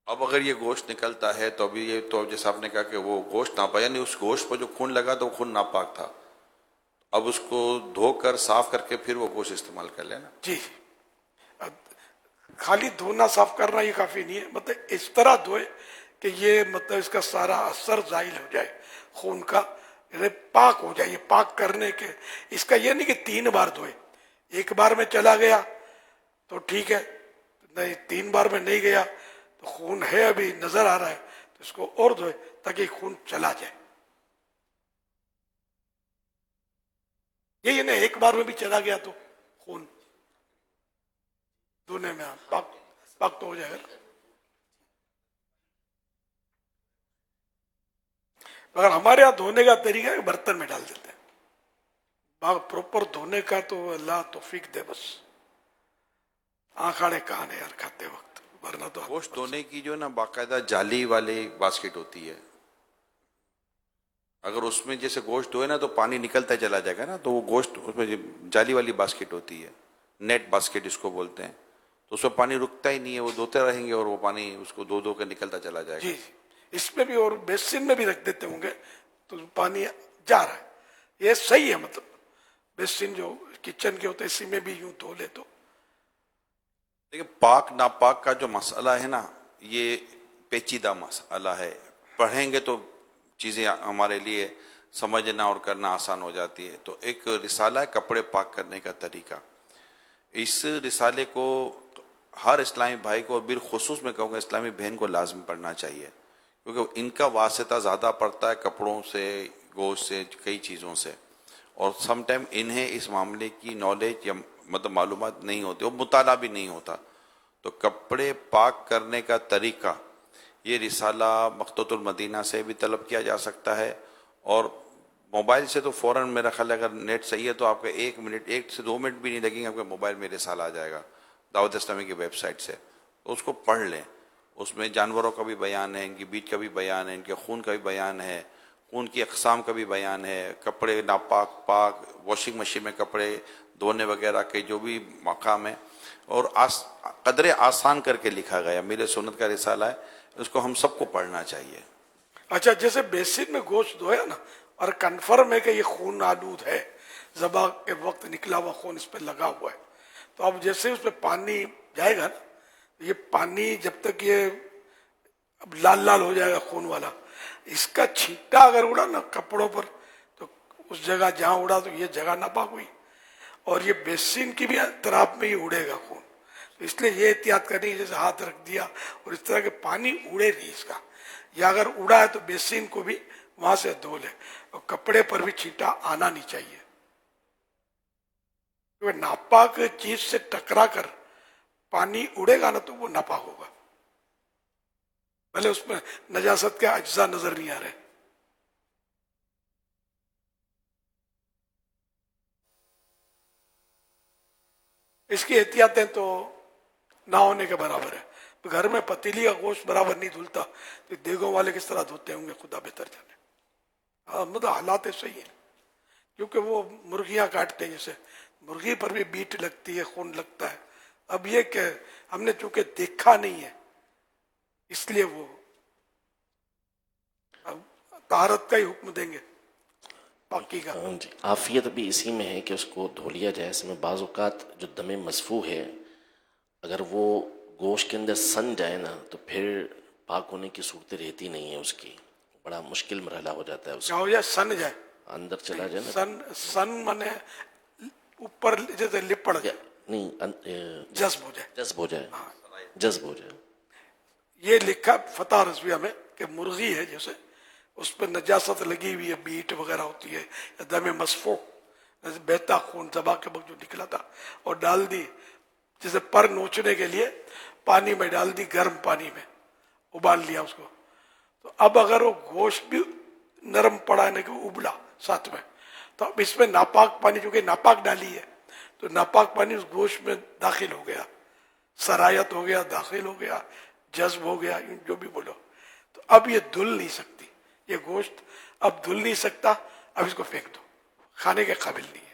اب اگر یہ گوشت نکلتا ہے تو ابھی یہ تو جیسا آپ نے کہا کہ وہ گوشت ناپاک، یعنی اس گوشت پر جو خون لگا تو وہ خون ناپاک تھا، اب اس کو دھو کر صاف کر کے پھر وہ گوشت استعمال کر لینا. جی خالی دھونا صاف کرنا یہ کافی نہیں ہے، مطلب اس طرح دھوئے کہ یہ مطلب اس کا سارا اثر زائل ہو جائے خون کا، یعنی پاک ہو جائے. یہ پاک کرنے کے اس کا یہ نہیں کہ 3 بار دھوئے، ایک بار میں چلا گیا تو ٹھیک ہے، نہیں 3 بار میں نہیں گیا تو خون ہے ابھی نظر آ رہا ہے تو اس کو اور دھوئے تاکہ خون چلا جائے. یہی نہیں ایک بار میں بھی چلا گیا تو خون دھونے میں پاک تو ہو جائے گا. مگر ہمارے یہاں دھونے کا طریقہ ہے برتن میں ڈال دیتے ہیں، پراپر دھونے کا تو اللہ توفیق دے. بس آنکھ آڑے کان ہے یار کھاتے وقت، ورنہ تو گوشت دھونے کی جو نا باقاعدہ جالی والی باسکٹ ہوتی ہے، اگر اس میں جیسے گوشت دھوئے نا تو پانی نکلتا چلا جائے گا نا، تو وہ گوشت اس میں جالی والی باسکٹ ہوتی ہے، نیٹ باسکٹ اس کو بولتے ہیں، تو اس میں پانی رکتا ہی نہیں ہے، وہ دھوتے رہیں گے اور وہ پانی اس کو دھو کے نکلتا چلا جائے گا. جی اس میں بھی اور بیسن میں بھی رکھ دیتے ہوں گے تو پانی جا رہا ہے. یہ صحیح ہے، مطلب بیسن جو کچن کے ہوتے ہیں اسی میں بھی یوں دھو لے تو. دیکھیں پاک ناپاک کا جو مسئلہ ہے نا یہ پیچیدہ مسئلہ ہے، پڑھیں گے تو چیزیں ہمارے لیے سمجھنا اور کرنا آسان ہو جاتی ہے. تو ایک رسالہ ہے کپڑے پاک کرنے کا طریقہ، اس رسالے کو ہر اسلامی بھائی کو اور بالخصوص میں کہوں گا اسلامی بہن کو لازم پڑھنا چاہیے، کیونکہ ان کا واسطہ زیادہ پڑتا ہے کپڑوں سے، گوشت سے، کئی چیزوں سے، اور سم ٹائم انہیں اس معاملے کی نالج یا مطلب معلومات نہیں ہوتی، اور مطالعہ بھی نہیں ہوتا. تو کپڑے پاک کرنے کا طریقہ یہ رسالہ مخطوط المدینہ سے بھی طلب کیا جا سکتا ہے، اور موبائل سے تو فوراً میرا خیال ہے اگر نیٹ صحیح ہے تو آپ کا 1 سے 2 منٹ بھی نہیں لگیں گے، آپ کے موبائل میں رسالہ آ جائے گا دعوت اسلامی کی ویب سائٹ سے. تو اس کو پڑھ لیں، اس میں جانوروں کا بھی بیان ہے، ان کی بیج کا بھی بیان ہے، ان کے خون کا بھی بیان ہے، خون کی اقسام کا بھی بیان ہے، کپڑے ناپاک پاک، واشنگ مشین میں کپڑے دھونے وغیرہ کے جو بھی مقام ہے، اور قدرے آسان کر کے لکھا گیا میرے سنت کا رسالہ ہے، اس کو ہم سب کو پڑھنا چاہیے. اچھا جیسے بیسن میں گوشت دھویا نا اور کنفرم ہے کہ یہ خون آلود ہے، ذبح کے وقت نکلا ہوا خون اس پہ لگا ہوا ہے، تو اب جیسے اس پہ پانی جائے گا نا، یہ پانی جب تک یہ اب لال لال ہو جائے گا خون والا، اس کا چھینٹا اگر اڑا نا کپڑوں پر تو اس جگہ جہاں اڑا تو یہ جگہ ناپاک ہوئی، اور یہ بیسن کی بھی اطراف میں ہی اڑے گا خون. تو اس لیے یہ احتیاط کرنی ہے، جیسے ہاتھ رکھ دیا اور اس طرح کے پانی اڑے نہیں اس کا، یا اگر اڑا ہے تو بیسن کو بھی وہاں سے دھو لے، اور کپڑے پر بھی چھینٹا آنا نہیں چاہیے، کیونکہ ناپاک چیز سے ٹکرا کر پانی اڑے گا نا تو وہ ناپاک ہوگا، بھلے اس میں نجاست کے اجزاء نظر نہیں آ رہے. اس کی احتیاطیں تو نہ ہونے کے برابر ہے. گھر میں پتیلی کا گوشت برابر نہیں دھلتا تو دیگوں والے کس طرح دھوتے ہوں گے خدا بہتر جانے. مطلب حالات صحیح ہیں، کیونکہ وہ مرغیاں کاٹتے ہیں، جیسے مرغی پر بھی بیٹ لگتی ہے، خون لگتا ہے. اب یہ کہ ہم نے چونکہ دیکھا نہیں ہے اس لیے وہ اب طہارت کا ہی حکم دیں گے باقی کا. جی عافیت بھی اسی میں ہے کہ اس کو دھو لیا جائے. اس میں بعض اوقات جو دم مصفوح ہے اگر وہ گوشت کے اندر سن جائے نا تو پھر پاک ہونے کی صورت رہتی نہیں ہے، اس کی بڑا مشکل مرحلہ ہو جاتا ہے. اس کیا ہو جائے؟ سن جائے، اندر چلا جائے نا، سن منے اوپر جیسے لپڑ جائے، نہیں جذب ہو جائے، جذب ہو جائے، جذب ہو جائے. یہ لکھا فتح رضویہ میں کہ مرغی ہے جیسے اس پہ نجاست لگی ہوئی ہے، بیٹ وغیرہ ہوتی ہے یا دم مصفوح بہتا خون ذبح کے وقت جو نکلا تھا، اور ڈال دی جیسے پر نوچنے کے لیے پانی میں ڈال دی، گرم پانی میں ابال لیا اس کو. تو اب اگر وہ گوشت بھی نرم پڑا ہے کہ ابلا ساتھ میں، تو اب اس میں ناپاک پانی چونکہ ناپاک ڈالی ہے تو ناپاک پانی اس گوشت میں داخل ہو گیا، سرایت ہو گیا، داخل ہو گیا، جذب ہو گیا، جو بھی بولو. تو اب یہ دھل نہیں سکتی، یہ گوشت اب دھل نہیں سکتا، اب اس کو پھینک دو، کھانے کے قابل نہیں ہے.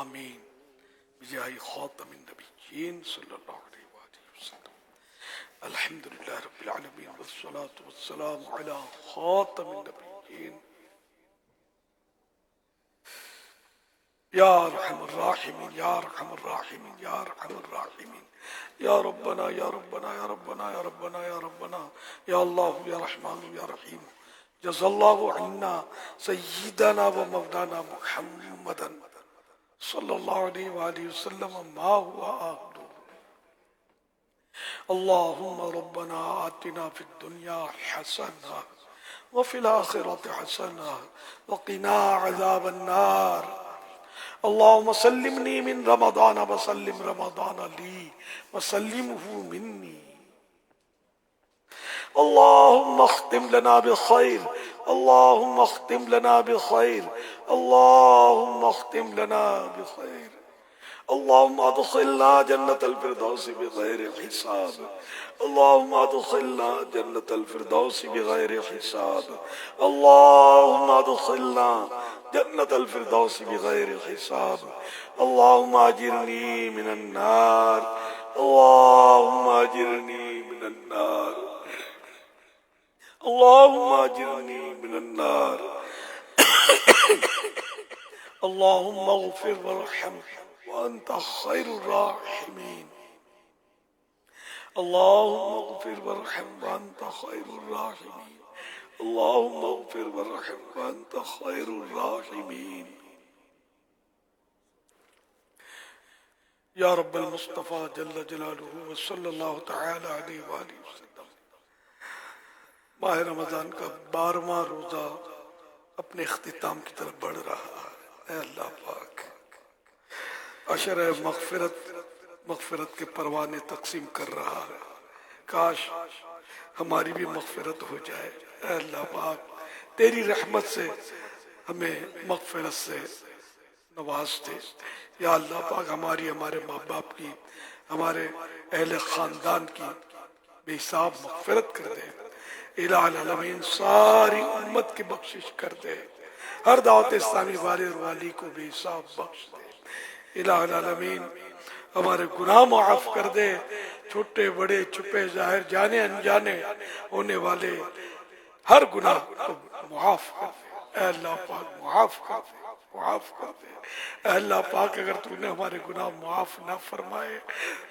آمین بجاہ خاتم النبیین صلی اللہ علیہ وآلہ وسلم. الحمدللہ رب العالمین والصلاة والسلام علی خاتم النبیین یا ارحم الراحمین یا ارحم الراحمین یا ارحم الراحمین یا ربنا یا ربنا یا ربنا یا ربنا یا ربنا یا اللہ یا رحمان یا رحیم. جزا اللہ عنا سیدنا و مولانا محمدا صلی اللہ علیہ وآلہ وسلم ما ہوا آخر. اللہم ربنا آتنا فی الدنیا حسنہ وفی الآخرۃ حسنہ وقنا عذاب النار. اللہم سلمنی من رمضان وسلم رمضان لی وسلمہ منی. اللهم اختم لنا بخير اللهم اختم لنا بخير اللهم اختم لنا بخير. اللهم ادخلنا جنة الفردوس بغير حساب اللهم ادخلنا جنة الفردوس بغير حساب اللهم ادخلنا جنة الفردوس بغير حساب. اللهم اجرني من النار اللهم اجرني من النار اللهم اجرني من النار. اللهم اغفر وارحم وانت خير الراحمين. اللهم اغفر وارحم وانت خير الراحمين. اللهم اغفر وارحم وانت خير الراحمين. یا رب المصطفیٰ جل جلالہ وصلی اللہ تعالی علیہ وآلہ وسلم. ماہ رمضان کا 12واں روزہ اپنے اختتام کی طرف بڑھ رہا ہے. اے اللہ پاک عشر مغفرت کے پروانے تقسیم کر رہا ہے. کاش ہماری بھی مغفرت ہو جائے. اے اللہ پاک تیری رحمت سے ہمیں مغفرت سے نواز دے. یا اللہ پاک ہمارے ماں باپ کی ہمارے اہل خاندان کی بے حساب مغفرت کر دے. الہ العالمین ساری امت کی بخشش کر دے. ہر دعوت اسلامی والے اور والی کو بے حساب بخش دے. الہ العالمین ہمارے گناہ معاف کر دے. چھوٹے بڑے چھپے ظاہر جانے انجانے ہونے والے ہر گناہ کو معاف کر دے. اے اللہ پاک معاف کر دے معاف کر دے. اے اللہ پاک اگر تو نے ہمارے گناہ معاف نہ فرمائے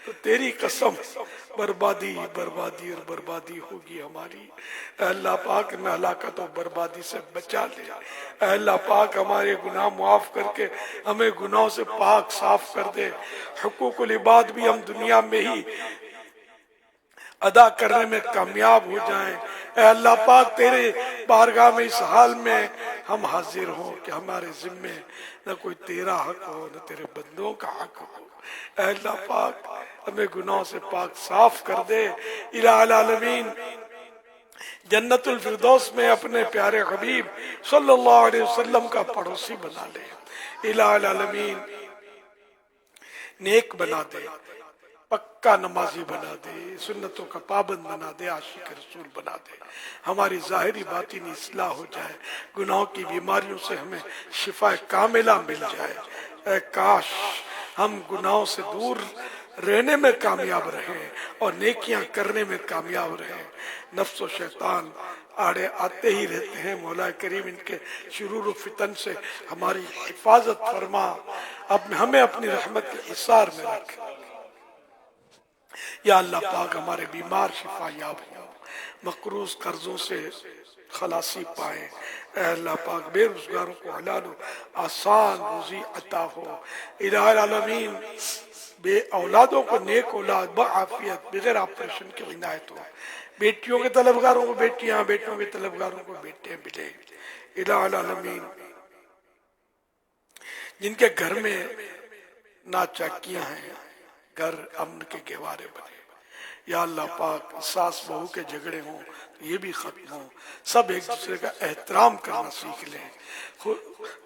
تو تیری قسم بربادی بربادی اور بربادی ہوگی ہماری. اے اللہ پاک ہمیں ہلاکت و بربادی سے بچا لے. اے اللہ پاک ہمارے گناہ معاف کر کے ہمیں گناہوں سے پاک صاف کر دے. حقوق العباد بھی ہم دنیا میں ہی ادا کرنے میں کامیاب ہو جائیں. اے اللہ پاک تیرے بارگاہ میں اس حال میں ہم حاضر ہوں کہ ہمارے ذمے نہ کوئی تیرا حق ہو نہ تیرے بندوں کا حق ہو. اے اللہ پاک ہمیں گناہوں سے پاک صاف کر دے. الہ العالمین جنت الفردوس میں اپنے پیارے حبیب صلی اللہ علیہ وسلم کا پڑوسی بنا لے. الہ العالمین نیک بنا دے. پکا نمازی بنا دے. سنتوں کا پابند بنا دے. عاشق رسول بنا دے. ہماری ظاہری باطنی اصلاح ہو جائے. گناہوں کی بیماریوں سے ہمیں شفا کاملہ مل جائے. اے کاش ہم گناہوں سے دور رہنے میں کامیاب رہیں اور نیکیاں کرنے میں کامیاب رہیں. نفس و شیطان آڑے آتے ہی رہتے ہیں. مولا کریم ان کے شرور و فتن سے ہماری حفاظت فرما. اب ہمیں اپنی رحمت کے حصار میں رکھ. یا اللہ پاک ہمارے بیمار شفا یاب ہوں. مقروض قرضوں سے خلاصی پائیں. اے اللہ پاک بے روزگاروں کو حلال و آسان روزی عطا ہو. الہ العالمین بے اولادوں کو نیک اولاد بعافیت بغیر آپریشن کی عنایت ہو. بیٹیوں کے طلبگاروں کو بیٹیاں بیٹوں کے طلبگاروں کو بیٹے ملے. الہ العالمین جن کے گھر میں ناچاکیاں ہیں گھر امن کے گہوارے بنے. یا اللہ پاک ساس بہو کے جھگڑے ہوں یہ بھی ختم ہو. سب ایک دوسرے کا احترام کرنا سیکھ لیں,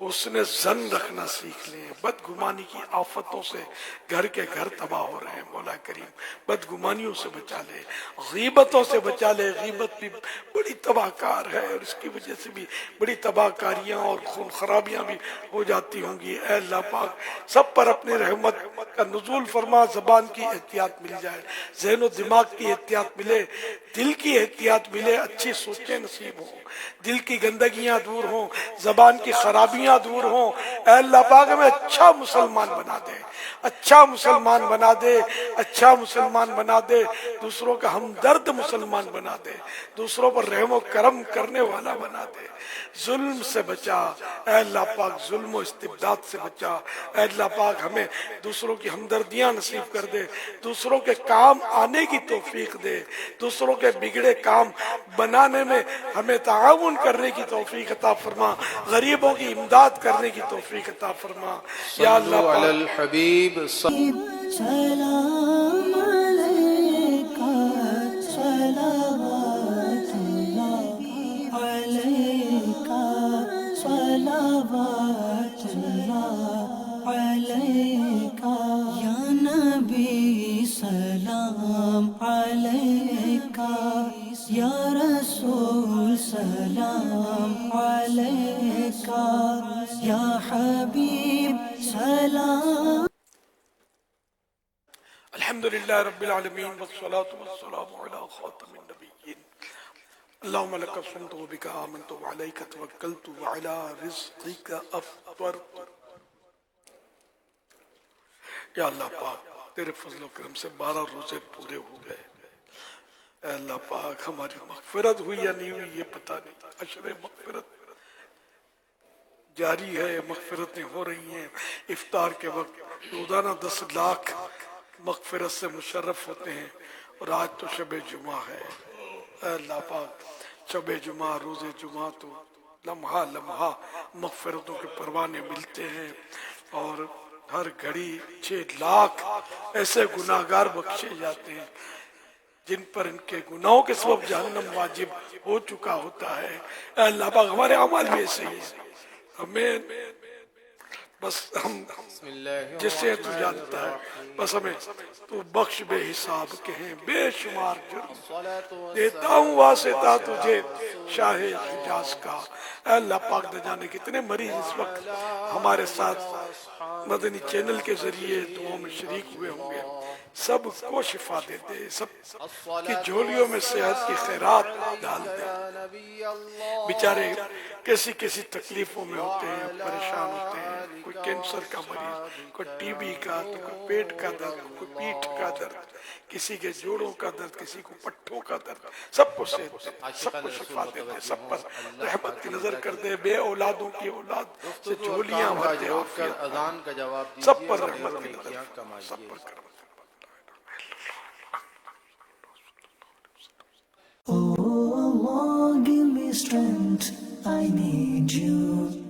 حسن ظن رکھنا سیکھ لیں. بدگمانی کی آفتوں سے گھر کے گھر تباہ ہو رہے ہیں. مولا کریم بدگمانیوں سے بچا لے, غیبتوں سے بچا لے. غیبت بھی بڑی تباہ کار ہے اور اس کی وجہ سے بھی بڑی تباہ کاریاں اور خون خرابیاں بھی ہو جاتی ہوں گی. اے اللہ پاک سب پر اپنی رحمت کا نزول فرما. زبان کی احتیاط مل جائے, ذہن و دماغ کی احتیاط ملے, دل کی احتیاط ملے, اچھی سوچیں نصیب ہوں, دل کی گندگیاں دور ہوں, زبان کی خرابیاں دور ہوں. اے اللہ پاک ہمیں اچھا مسلمان بنا دے, اچھا مسلمان بنا دے, اچھا مسلمان بنا دے. دوسروں کا ہمدرد مسلمان بنا دے, دوسروں پر رحم و کرم کرنے والا بنا دے. ظلم سے بچا اے اللہ پاک, ظلم و استبداد سے بچا. اے اللہ پاک ہمیں دوسروں کی ہمدردیاں نصیب کر دے, دوسروں کے کام آنے کی توفیق دے, دوسروں کے بگڑے کام بنانے میں ہمیں تعاون کرنے کی توفیق عطا فرما, غریبوں کی امداد کرنے کی توفیق عطا فرما. یا اللہ علی الحبیب سلام علیکہ صلوات اللہ علیکہ صلوات اللہ علیکہ یا نبی سلام علیکہ یا رسول سلام علیکہ یا حبیب سلام. الحمدللہ رب العالمین والصلاة والسلام علی خاتم النبیین. اللہم لک صمت و بک آمنت و علیک توکلت و علی رزقک افطرت. یا اللہ پاک تیرے فضل و کرم سے 12 روزے پورے ہو گئے. اے اللہ پاک ہماری مغفرت ہوئی یا نہیں ہوئی یہ پتہ نہیں. عشر مغفرت جاری ہے, مغفرتیں ہو رہی ہیں. افطار کے وقت روزانہ 10 لاکھ مغفرت سے مشرف ہوتے ہیں, اور آج تو شب جمعہ ہے. اے اللہ پاک شب جمعہ, روز جمعہ تو لمحہ لمحہ مغفرتوں کے پروانے ملتے ہیں, اور ہر گھڑی 6 لاکھ ایسے گناہگار بخشے جاتے ہیں جن پر ان کے گناہوں کے سبب جہنم واجب ہو چکا ہوتا ہے. اے اللہ پاک ہمارے اعمال بھی ایسے ہی ہیں, ہمیں بس ہم جسے تو جانتا ہے, بس ہمیں تو بخش بے حساب کہیں بے شمار جرم دیتا ہوں واسطہ تجھے شاہ حجاز کا. اے اللہ پاک نہ جانے کتنے مریض اس وقت ہمارے ساتھ مدنی چینل کے ذریعے دعاؤں میں شریک ہوئے ہوں گے. سب کو شفا دے دے, سب کی جھولیوں میں صحت کی خیرات ڈال دے. بیچارے کیسی تکلیفوں میں ہوتے ہیں, پریشان ہوتے ہیں. کوئی کینسر کا مریض, کوئی ٹی بی کا, تو کوئی پیٹ کا درد, کوئی پیٹھ کا درد, کسی کے جوڑوں کا درد, کسی کو پٹھوں کا درد. سب کو صحت دے, سب کو شفا دے دے, سب پر رحمت کی نظر کر دے. بے اولادوں کی اولاد سے جھولیاں بھر دے, سب پر رحمت کی نظر, سب پر کرم. Oh Allah, give me strength, I need you.